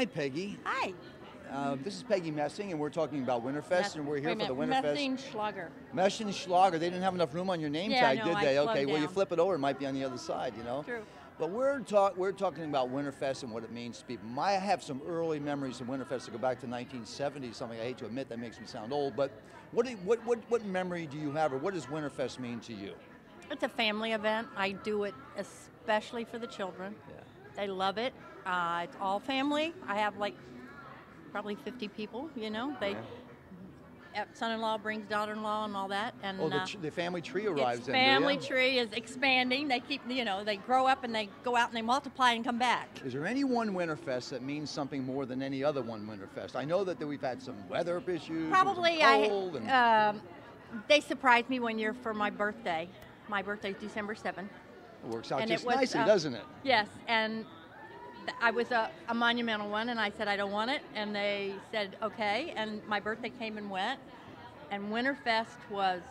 Hi, Peggy. Hi. This is Peggy Messing, and we're talking about Winterfest, and we're here for the Winterfest. Messing Schlager. Messing Schlager. They didn't have enough room on your name tag, no, did I they? slowed Okay, well, you down. flip it over, it might be on the other side, you know? True. But we're talking about Winterfest and what it means to people. I have some early memories of Winterfest to go back to 1970, something I hate to admit that makes me sound old, but what memory do you have, or what does Winterfest mean to you? It's a family event. I do it especially for the children. Yeah. They love it. It's all family. I have like probably 50 people, you know. Son-in-law brings daughter-in-law and all that. And the family tree arrives then, family tree is expanding. They keep, you know, they grow up and they go out and they multiply and come back. Is there any one Winterfest that means something more than any other one Winterfest? I know that we've had some weather issues. Probably cold they surprised me one year for my birthday. My birthday's December 7th. It works out just nicely, doesn't it? Yes, and I was a monumental one, and I said I don't want it, and they said okay, and my birthday came and went, and Winterfest was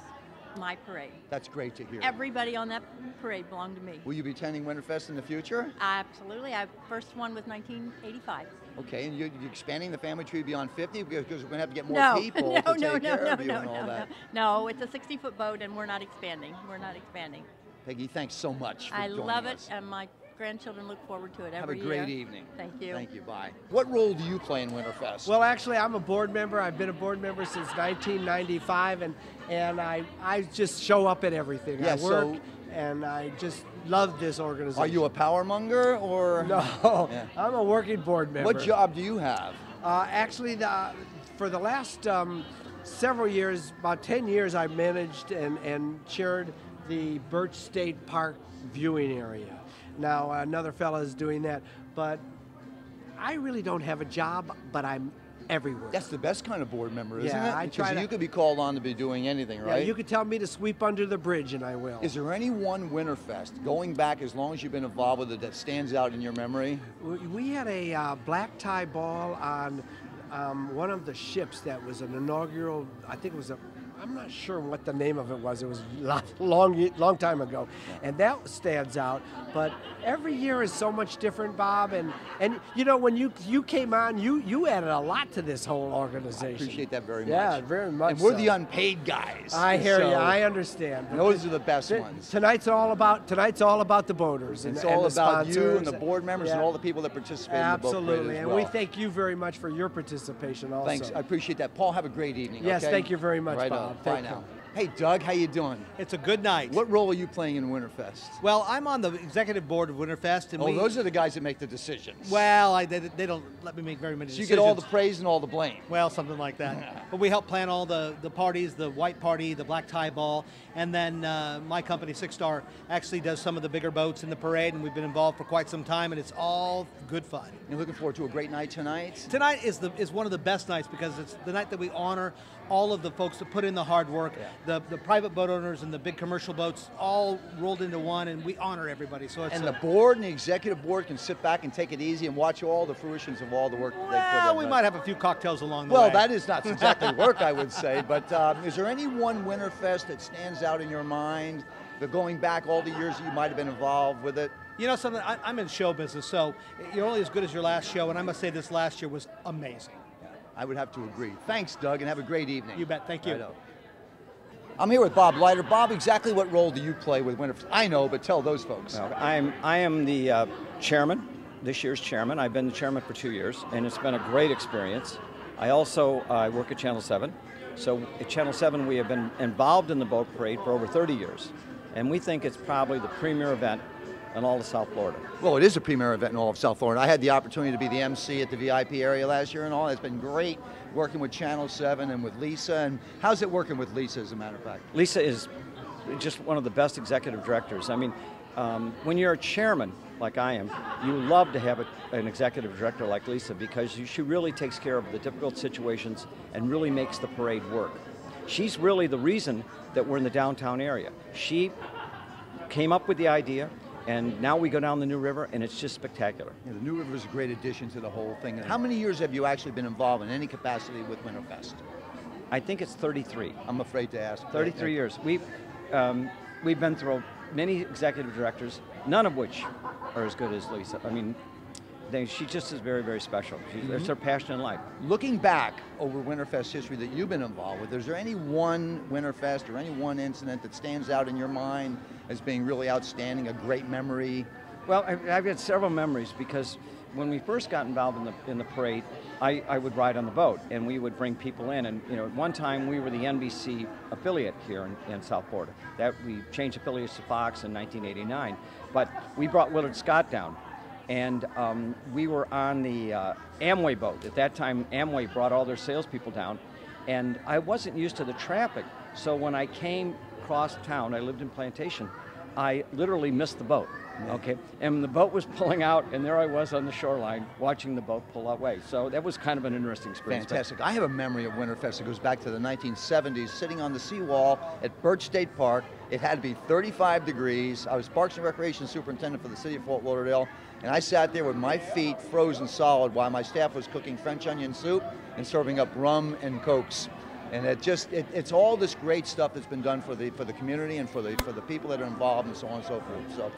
my parade. That's great to hear. Everybody on that parade belonged to me. Will you be attending Winterfest in the future? Absolutely. First one was 1985. Okay, and you're expanding the family tree beyond 50 because we're going to have to get more people to take care of you and all that. No, it's a 60-foot boat, and we're not expanding. We're not expanding. Peggy, thanks so much for joining us. I love it, and my grandchildren look forward to it every year. Have a great evening. Thank you. Thank you. Bye. What role do you play in Winterfest? Well, actually, I'm a board member. I've been a board member since 1995, and I just show up at everything. Yeah, I work, and I just love this organization. Are you a power monger or? No, yeah. I'm a working board member. What job do you have? Actually, for the last several years, about 10 years, I managed and chaired the Birch State Park viewing area. Now another fella is doing that, but I really don't have a job, but I'm everywhere. That's the best kind of board member, isn't it? I try because you could be called on to be doing anything, right? Yeah, you could tell me to sweep under the bridge, and I will. Is there any one Winterfest, going back as long as you've been involved with it, that stands out in your memory? We had a black tie ball on one of the ships that was an inaugural, I think it was I'm not sure what the name of it was. It was a long time ago, and that stands out. But every year is so much different, Bob. And you know, when you came on, you added a lot to this whole organization. I appreciate that very much. Yeah, very much. And we're the unpaid guys. I hear you. I understand. Those are the best ones. Tonight's all about the boaters. It's all about you and the board members and all the people that participate in the boat parade as well. Absolutely, and we thank you very much for your participation also. Thanks. I appreciate that. Paul, have a great evening. Yes, okay? Thank you very much, right Bob. On. Bye now. Hey, Doug, how you doing? It's a good night. What role are you playing in Winterfest? Well, I'm on the executive board of Winterfest. And those are the guys that make the decisions. Well, they don't let me make very many decisions. So you get all the praise and all the blame. Well, something like that. But we help plan all the parties, the white party, the black tie ball, and then my company, Six Star, actually does some of the bigger boats in the parade, and we've been involved for quite some time, and it's all good fun. You're looking forward to a great night tonight? Tonight is one of the best nights because it's the night that we honor all of the folks that put in the hard work, the private boat owners and the big commercial boats all rolled into one, and we honor everybody. So it's the board and the executive board can sit back and take it easy and watch all the fruitions of all the work that they put in. Well, we might have a few cocktails along the way. Well, that is not exactly work, I would say, but is there any one Winterfest that stands out in your mind, that going back all the years that you might have been involved with it? You know something, I'm in show business, so you're only as good as your last show, and I must say this last year was amazing. I would have to agree. Thanks, Doug, and have a great evening. You bet. Thank you. Right. I'm here with Bob Leiter. Bob, exactly what role do you play with Winterfest? I know, but tell those folks. No, I am the chairman, this year's chairman. I've been the chairman for 2 years, and it's been a great experience. I work at Channel 7. So at Channel 7, we have been involved in the boat parade for over 30 years, and we think it's probably the premier event in all of South Florida. Well, it is a premier event in all of South Florida. I had the opportunity to be the MC at the VIP area last year and all. It's been great working with Channel 7 and with Lisa. And how's it working with Lisa, as a matter of fact? Lisa is just one of the best executive directors. I mean, when you're a chairman, like I am, you love to have an executive director like Lisa because she really takes care of the difficult situations and really makes the parade work. She's really the reason that we're in the downtown area. She came up with the idea, and now we go down the New River, and it's just spectacular. Yeah, the New River is a great addition to the whole thing. And how many years have you actually been involved in any capacity with Winterfest? I think it's 33. I'm afraid to ask. 33 years. We've been through many executive directors, none of which are as good as Lisa. I mean, she just is very, very special. It's her passion in life. Looking back over Winterfest history that you've been involved with, is there any one Winterfest or any one incident that stands out in your mind as being really outstanding, a great memory? Well, I've had several memories because when we first got involved in the parade, I would ride on the boat and we would bring people in. And at one time we were the NBC affiliate here in South Florida. That we changed affiliates to Fox in 1989, but we brought Willard Scott down. And we were on the Amway boat. At that time, Amway brought all their salespeople down, and I wasn't used to the traffic. So when I came across town, I lived in Plantation, I literally missed the boat. Okay, and the boat was pulling out, and there I was on the shoreline watching the boat pull away. So that was kind of an interesting experience. Fantastic. I have a memory of Winterfest that goes back to the 1970s, sitting on the seawall at Birch State Park. It had to be 35 degrees. I was Parks and Recreation Superintendent for the city of Fort Lauderdale, and I sat there with my feet frozen solid while my staff was cooking French onion soup and serving up rum and Cokes. And it's all this great stuff that's been done for the community and for the people that are involved and so on and so forth. So.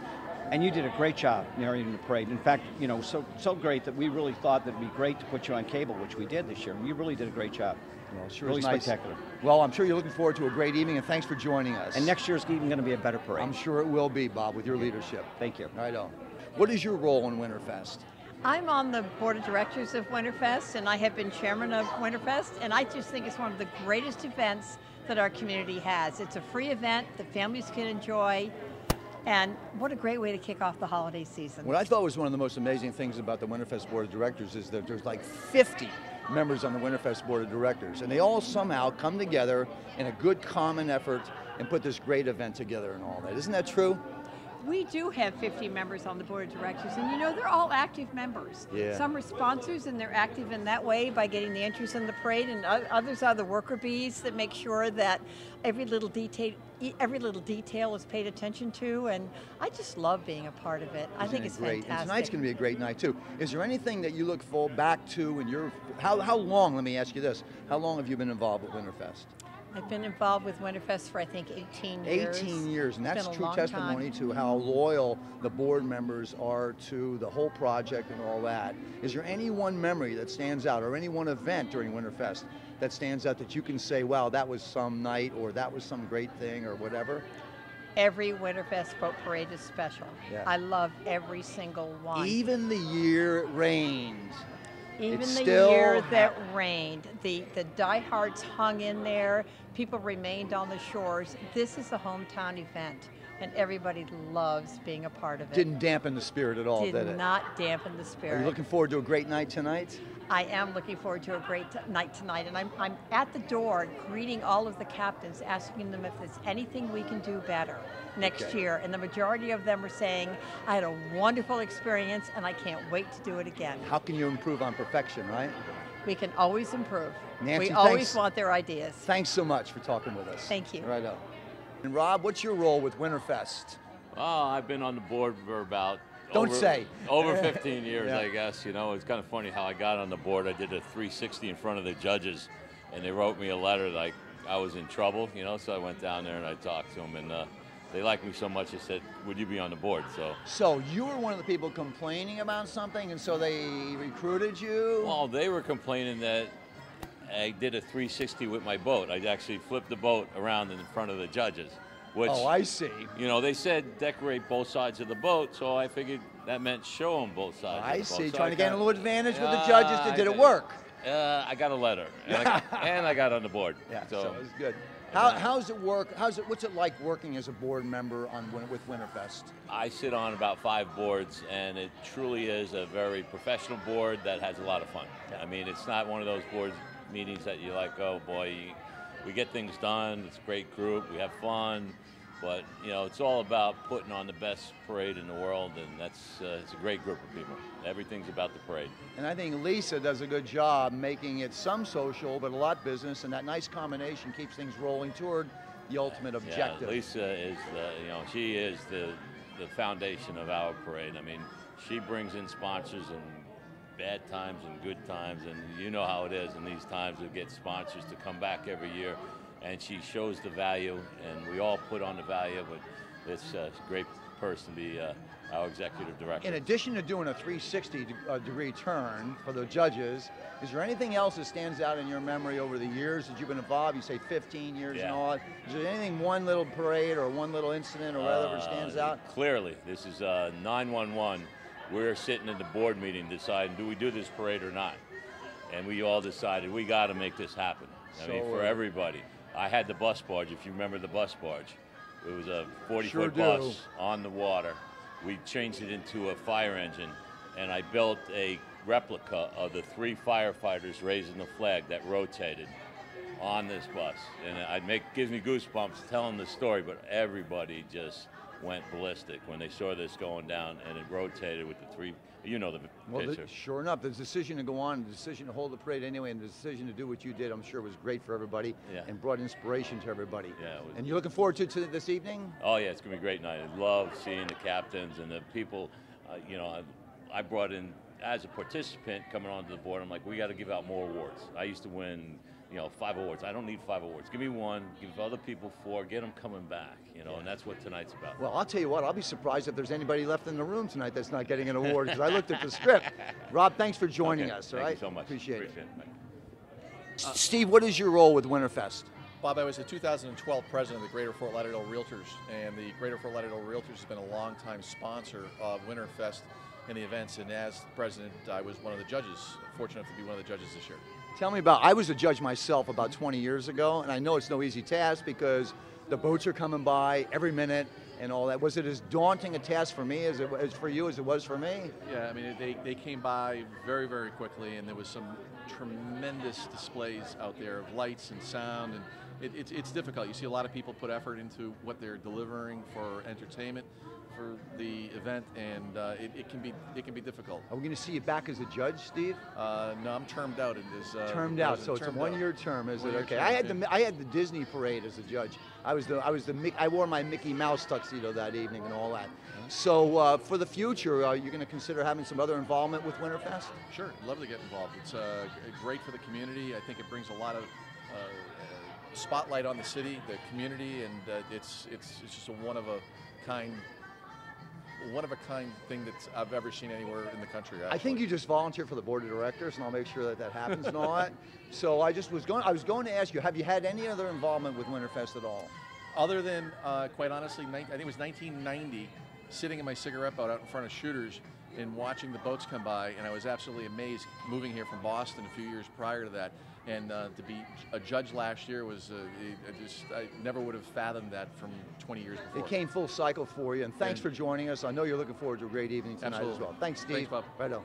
And you did a great job narrating the parade. In fact, so great that we really thought that it'd be great to put you on cable, which we did this year. You really did a great job. Well, sure, really nice. Spectacular. Well, I'm sure you're looking forward to a great evening, and thanks for joining us. And next year's even going to be a better parade. I'm sure it will be, Bob, with your leadership. Thank you. Right on. What is your role in Winterfest? I'm on the board of directors of Winterfest, and I have been chairman of Winterfest, and I just think it's one of the greatest events that our community has. It's a free event that families can enjoy, and what a great way to kick off the holiday season. What I thought was one of the most amazing things about the Winterfest Board of Directors is that there's like 50 members on the Winterfest Board of Directors, and they all somehow come together in a good common effort and put this great event together and all that. Isn't that true? We do have 50 members on the board of directors, and they're all active members. Yeah. Some are sponsors, and they're active in that way by getting the entries in the parade, and others are the worker bees that make sure that every little detail is paid attention to, and I just love being a part of it. I think it's fantastic. And tonight's going to be a great night too. Is there anything that you look back to in your, how long, let me ask you this, how long have you been involved with Winterfest? I've been involved with Winterfest for I think 18 years. 18 years, and that's true testimony time. to how loyal the board members are to the whole project and all that. Is there any one memory that stands out, or any one event during Winterfest that stands out that you can say, wow, that was some night, or that was some great thing, or whatever? Every Winterfest boat parade is special. Yeah. I love every single one. Even the year it rained. Even It's the still year that rained, the diehards hung in there, people remained on the shores. This is a hometown event, and everybody loves being a part of it. Didn't dampen the spirit at all, did it? Did not dampen the spirit. Are you looking forward to a great night tonight? I am looking forward to a great night tonight, and I'm at the door greeting all of the captains, asking them if there's anything we can do better next year. And the majority of them are saying, I had a wonderful experience, and I can't wait to do it again. How can you improve on perfection, right? We can always improve. Nancy, we always want their ideas. Thanks so much for talking with us. Thank you. Right on. And Rob, what's your role with Winterfest? Oh, I've been on the board for about over 15 years, Yeah. I guess. It's kind of funny how I got on the board. I did a 360 in front of the judges, and they wrote me a letter like I was in trouble, so I went down there and I talked to them, and they liked me so much, they said, would you be on the board? So you were one of the people complaining about something, and so they recruited you? Well, they were complaining that I did a 360 with my boat. I actually flipped the boat around in front of the judges. Which, oh, I see. They said decorate both sides of the boat, so I figured that meant show them both sides of the boat. I see, So trying to gain a little advantage with the judges. Did it work? I got a letter, and I got on the board. Yeah, so it was good. How's it work? What's it like working as a board member with Winterfest? I sit on about 5 boards, and it truly is a very professional board that has a lot of fun. I mean, it's not one of those board meetings that you're like, oh boy, we get things done. It's a great group. We have fun. But, it's all about putting on the best parade in the world, and it's a great group of people. Everything's about the parade. And I think Lisa does a good job making it some social, but a lot business, and that nice combination keeps things rolling toward the ultimate objective. Yeah, Lisa is she is the foundation of our parade. I mean, she brings in sponsors in bad times and good times, and you know how it is in these times to get sponsors to come back every year. and she shows the value, and we all put on the value, but it's a great person to be our executive director. In addition to doing a 360-degree turn for the judges, is there anything else that stands out in your memory over the years that you've been involved? You say 15 years and all that. Is there anything, one little parade or one little incident or whatever stands out? Clearly, this is 911. We're sitting in the board meeting deciding, do we do this parade or not? And we all decided we got to make this happen. I mean, for everybody. I had the bus barge, if you remember the bus barge. It was a 40-foot bus on the water. We changed it into a fire engine, and I built a replica of the 3 firefighters raising the flag that rotated on this bus. And gives me goosebumps telling the story, but everybody just went ballistic when they saw this going down, and it rotated with the 3, you know the picture. Sure enough, the decision to go on, the decision to hold the parade anyway, and the decision to do what you did, I'm sure was great for everybody and brought inspiration to everybody. Yeah, and you're looking forward to this evening? Oh yeah, it's going to be a great night. I love seeing the captains and the people. You know, I brought in, as a participant coming onto the board, I'm like, we got to give out more awards. I used to win, you know, 5 awards. I don't need 5 awards. Give me 1, give other people 4, get them coming back, you know, and that's what tonight's about. Well, I'll tell you what, I'll be surprised if there's anybody left in the room tonight that's not getting an award, because I looked at the script. Rob, thanks for joining us, all right? Thank you so much. Appreciate it. Steve, what is your role with Winterfest? Bob, I was the 2012 president of the Greater Fort Lauderdale Realtors, and the Greater Fort Lauderdale Realtors has been a longtime sponsor of Winterfest and the events, and as president, I was one of the judges, fortunate enough to be one of the judges this year. Tell me about, I was a judge myself about 20 years ago, and I know it's no easy task because the boats are coming by every minute and all that. Was it as daunting a task for me as for you as it was for me? Yeah, I mean, they came by very, very quickly, and there was some tremendous displays out there of lights and sound, and it's difficult. You see a lot of people put effort into what they're delivering for entertainment for the event, and it can be difficult. Are we going to see you back as a judge, Steve? No, I'm termed out in this. Termed out, so it's a one-year term, is it? Okay. I had the Disney parade as a judge. I wore my Mickey Mouse tuxedo that evening and all that. So for the future, you're going to consider having some other involvement with Winterfest? Sure, I'd love to get involved. It's great for the community. I think it brings a lot of spotlight on the city, the community, and it's just a one of a kind thing that I've ever seen anywhere in the country. Actually. I think you just volunteer for the board of directors, and I'll make sure that happens and all that. So I was going to ask you, have you had any other involvement with Winterfest at all? Other than, quite honestly, I think it was 1990, sitting in my cigarette boat out in front of Shooters and watching the boats come by, and I was absolutely amazed moving here from Boston a few years prior to that. And to be a judge last year was, I never would have fathomed that from 20 years before. It came full cycle for you, and thanks for joining us. I know you're looking forward to a great evening tonight as well. Thanks, Steve. Thanks, Bob. Righto.